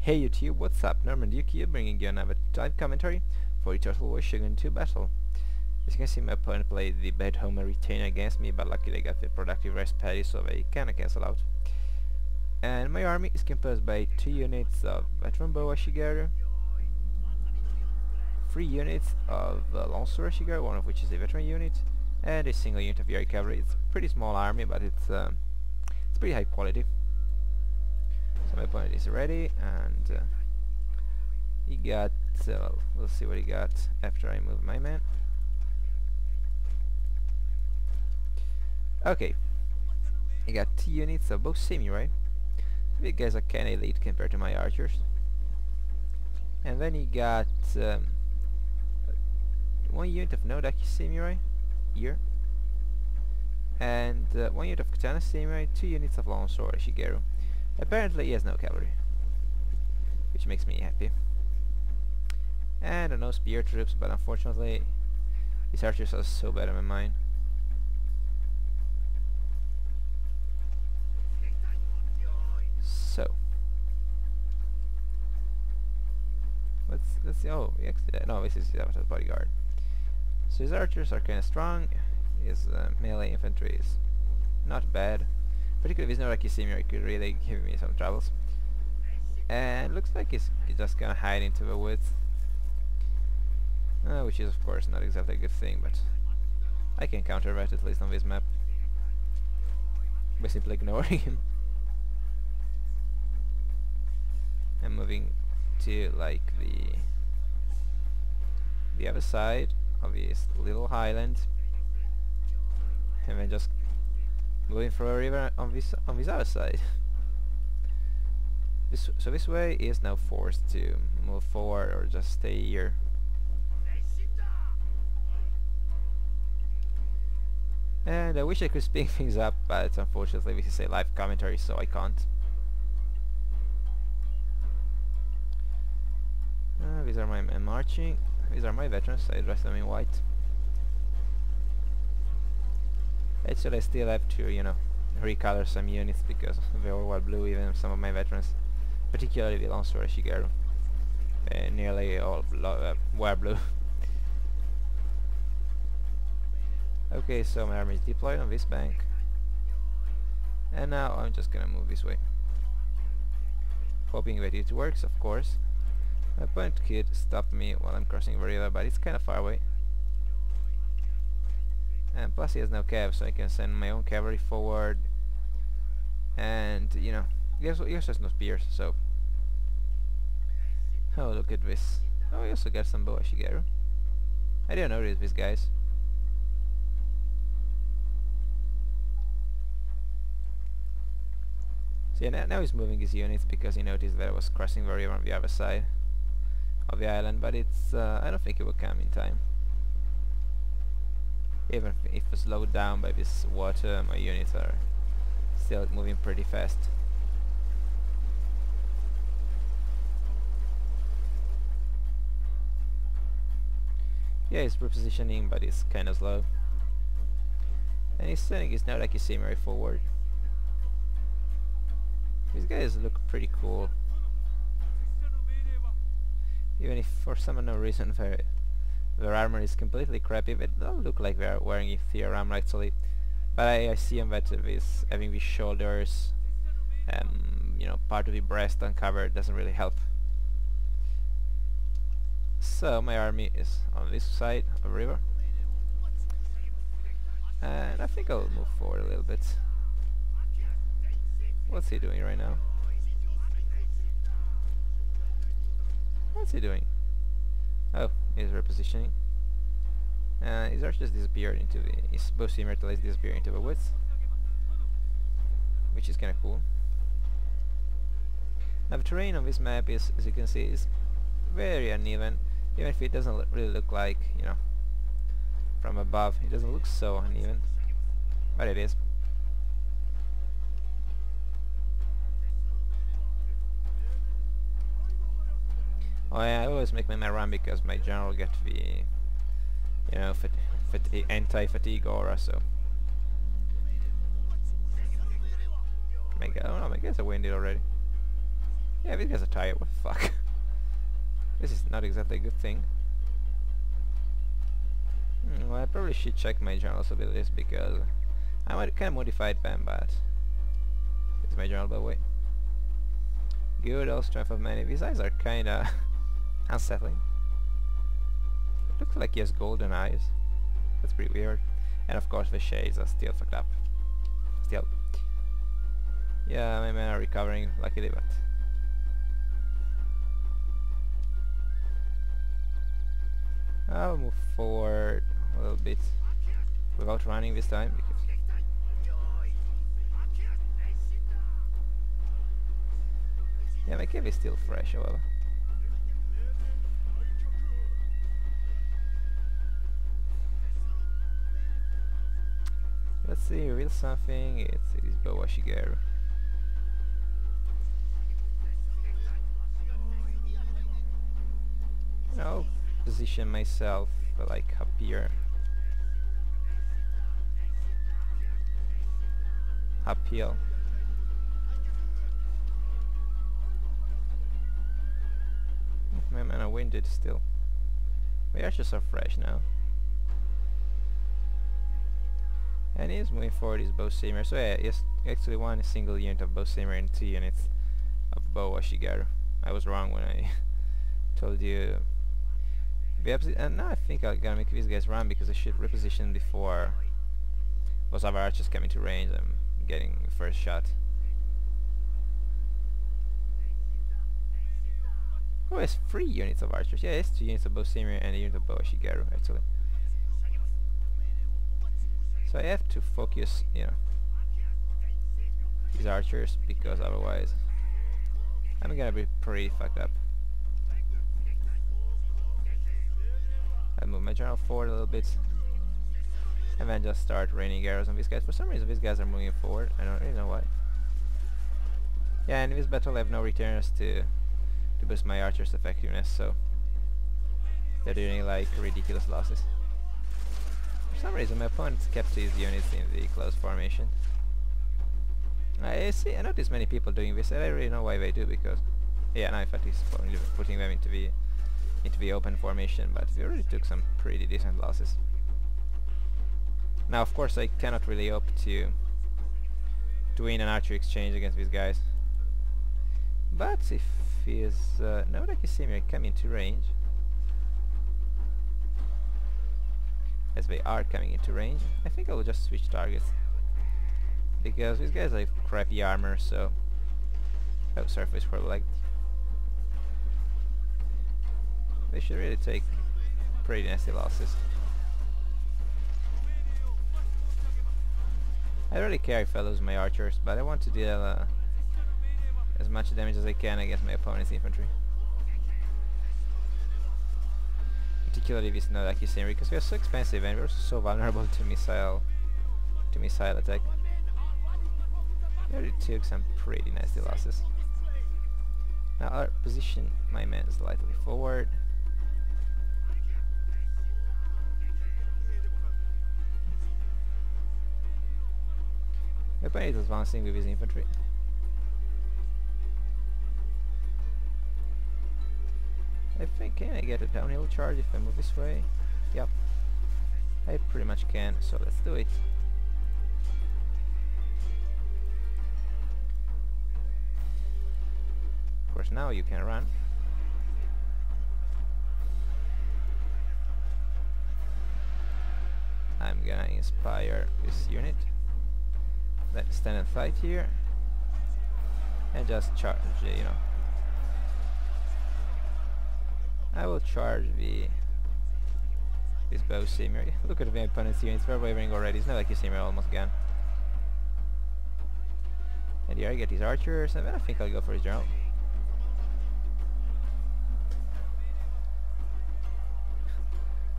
Hey YouTube, what's up? Norman Duke here, bringing you another live commentary for the Total War Shogun 2 battle. As you can see, my opponent played the Bad Homer Retainer against me, but luckily I got the Productive Rest Paddy, so they kinda cancel out. And my army is composed by 2 units of Veteran Bow Ashigaru, 3 units of Longsword Ashigaru, one of which is a veteran unit, and a single unit of Yari Cavalry. It's a pretty small army, but it's pretty high quality. So my opponent is ready, and he got, well, we'll see what he got after I move my man. Okay, he got 2 units of both samurai. So these guys are kinda elite compared to my archers. And then he got 1 unit of Nodaki samurai here, and 1 unit of Katana samurai, 2 units of Longsword Ashigaru. Apparently he has no cavalry, which makes me happy. And no spear troops, but unfortunately his archers are so better than mine. So let's see. Oh, no, this is the bodyguard. So his archers are kinda strong. His melee infantry is not bad. Particularly if he's not like samurai, could really give me some troubles. And looks like he's just gonna hide into the woods, which is of course not exactly a good thing, but I can counter that at least on this map by simply ignoring him. I'm moving to like the other side of this little highland, and then just moving through a river on this other side. So this way he is now forced to move forward or just stay here. And I wish I could speed things up, but unfortunately this is a live commentary, so I can't. These are my men marching. These are my veterans. I dress them in white. Actually I still have to, recolor some units because they all were blue, even some of my veterans. Particularly the Longsword Ashigaru. Nearly all were blue. Okay, so my army is deployed on this bank. And now I'm just gonna move this way, hoping that it works, of course. My opponent could stop me while I'm crossing the river, but it's kinda far away. And plus he has no cav, so I can send my own cavalry forward. And, he also has no spears, so... Oh, look at this. Oh, he also got some Bow Ashigaru. I didn't notice these guys. So yeah, now he's moving his units because he noticed that I was crossing the river on the other side of the island, but it's... I don't think it will come in time. Even if slowed down by this water, my units are still moving pretty fast. Yeah, he's repositioning, but it's kinda slow. And he's sending his Nodaki samurai forward. These guys look pretty cool. Even if for some unknown reason their armor is completely crappy, they don't look like they're wearing inferior armor actually. But I see them that having these shoulders, part of the breast uncovered doesn't really help. So my army is on this side of the river, and I think I'll move forward a little bit. What's he doing right now? What's he doing? Oh, he's repositioning. His archers disappeared into his bow samurai disappeared into the woods, which is kinda cool. Now the terrain on this map is, as you can see, is very uneven. Even if it doesn't really look like, from above, it doesn't look so uneven, but it is. Oh yeah, I always make my man run because my general get the, anti-fatigue aura, so... Oh no, my guys are winded already. Yeah, these guys are tired. What the fuck? This is not exactly a good thing. Well, I probably should check my general's abilities because I might kind of modified them, but it's my general by the way. Good old strength of many. These eyes are kinda unsettling. It looks like he has golden eyes. That's pretty weird. And of course the shades are still fucked up. Still. Yeah, my men are recovering luckily, but I'll move forward a little bit without running this time because yeah, my cave is still fresh, however. Let's see, reveal something. It is Boa Shigeru. I'll position myself like up here. Uphill. My men are winded still. My archers are fresh now. And he is moving forward his bow saber. So yeah, yes, actually one single unit of bow saber and 2 units of Boa Shigeru. I was wrong when I told you. And now I think I'm gonna make these guys run because I should reposition before those other archers come into range. I'm getting the first shot. Oh, it's 3 units of archers. Yeah, it's 2 units of bow saber and a unit of Boa Shigeru actually. So I have to focus, you know, these archers because otherwise I'm gonna be pretty fucked up. I move my general forward a little bit and then just start raining arrows on these guys. For some reason these guys are moving forward. I don't really know why. Yeah, and in this battle I have no returners to boost my archers' effectiveness, so they're doing like ridiculous losses. For some reason my opponent kept his units in the close formation. I notice many people doing this, and I don't really know why they do, because yeah, now in fact he's putting them into the open formation, but we already took some pretty decent losses. Now of course I cannot really hope to win an archery exchange against these guys, but if he is no, like you see me come into range, as they are coming into range, I think I will just switch targets because these guys have crappy armor. So oh, surface for leg. They should really take pretty nasty losses. I don't really care if I lose my archers, but I want to deal as much damage as I can against my opponent's infantry. Particularly this Nodaki Senri, because we are so expensive and we're so vulnerable to missile attack. I already took some pretty nasty losses. Now I'll position my men slightly forward. My opponent is advancing with his infantry. I think, can I get a downhill charge if I move this way? Yep. I pretty much can, so let's do it. Of course now you can run. I'm gonna inspire this unit. Then stand and fight here. And just charge, you know. I will charge this bow saber. Look at the opponent's units, they're wavering already. It's not like his saber almost gone. And here I get his archers, and then I think I'll go for his general.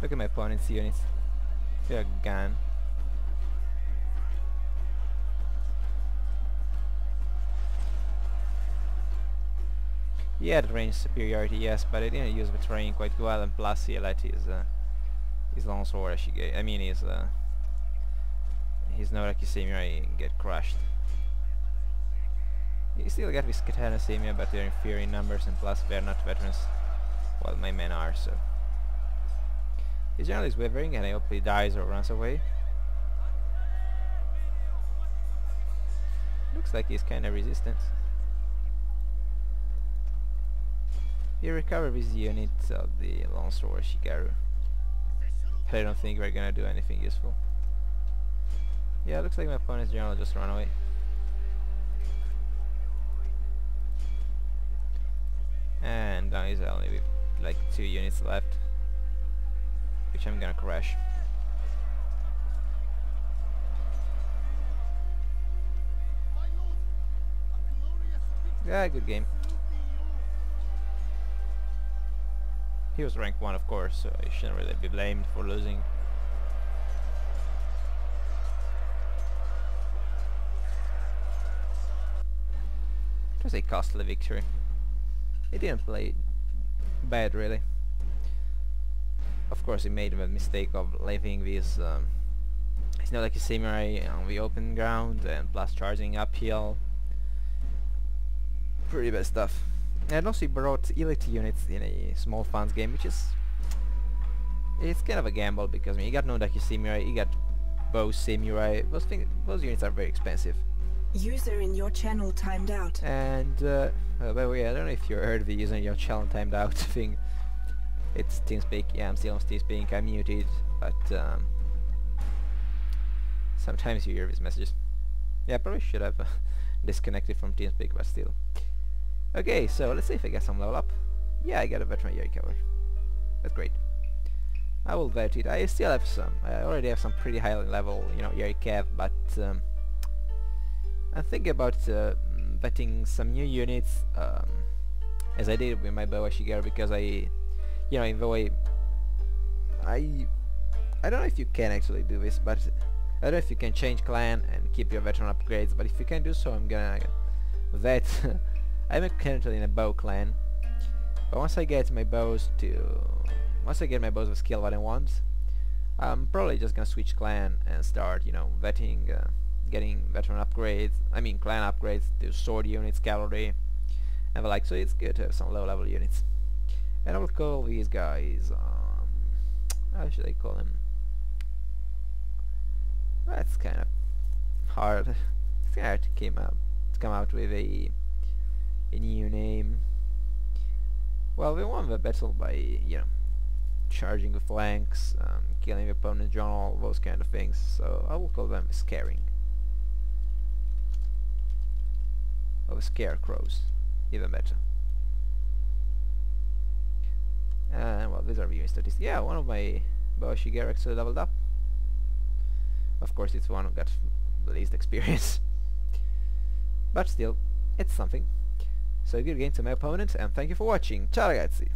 Look at my opponent's units. They're gone. He had range superiority, yes, but I didn't use the terrain quite well, and plus he let his longsword Ashige, I mean his Noraki samurai get crushed. You still get this katana Semia, but they're inferior in numbers, and plus they're not veterans. Well, my men are, so. His general is wavering, and I hope he dies or runs away. Looks like he's kinda resistant. He recovered this unit of the Lance War Shigaru. But I don't think we're gonna do anything useful. Yeah, looks like my opponent's general just ran away. And now he's only with like 2 units left, which I'm gonna crash. Yeah, good game. He was rank 1, of course, so he shouldn't really be blamed for losing. It was a costly victory. He didn't play bad, really. Of course, he made the mistake of leaving this it's not like a samurai on the open ground, and plus charging uphill. Pretty bad stuff. And also he brought elite units in a small funds game, which is... it's kind of a gamble, because I mean, you got Nodaki Samurai, you got Bow Samurai, those units are very expensive. User in your channel timed out. And, by the way, I don't know if you heard the user in your channel timed out thing. It's TeamSpeak, yeah, I'm still on TeamSpeak, I'm muted, but, sometimes you hear these messages. Yeah, I probably should have disconnected from TeamSpeak, but still. Okay, so let's see if I get some level up. Yeah, I got a veteran Yari cavalry. That's great. I will vet it. I still have some. I already have some pretty high level, you know, Yari cav, but I'm thinking about vetting some new units, as I did with my Boa Shigeru, because I, you know, in the way I don't know if you can actually do this, but I don't know if you can change clan and keep your veteran upgrades, but if you can do so, I'm gonna vet. I'm currently in a bow clan, but once I get my bows with skill what I want, I'm probably just gonna switch clan and start, you know, vetting, getting veteran upgrades, I mean clan upgrades to sword units, cavalry, and the like, so it's good to have some low level units. And I will call these guys, how should I call them? That's kind of hard. It's kind of hard to come out with a new name. Well, we won the battle by, you know, charging the flanks, killing the opponent's general, those kind of things, so I will call them scaring. Or the scarecrows, even better. And well, these are viewing statistics. Yeah, one of my Boa Shigeru actually leveled up. Of course, it's one who got the least experience. But still, it's something. So good game to my opponent, and thank you for watching. Ciao ragazzi!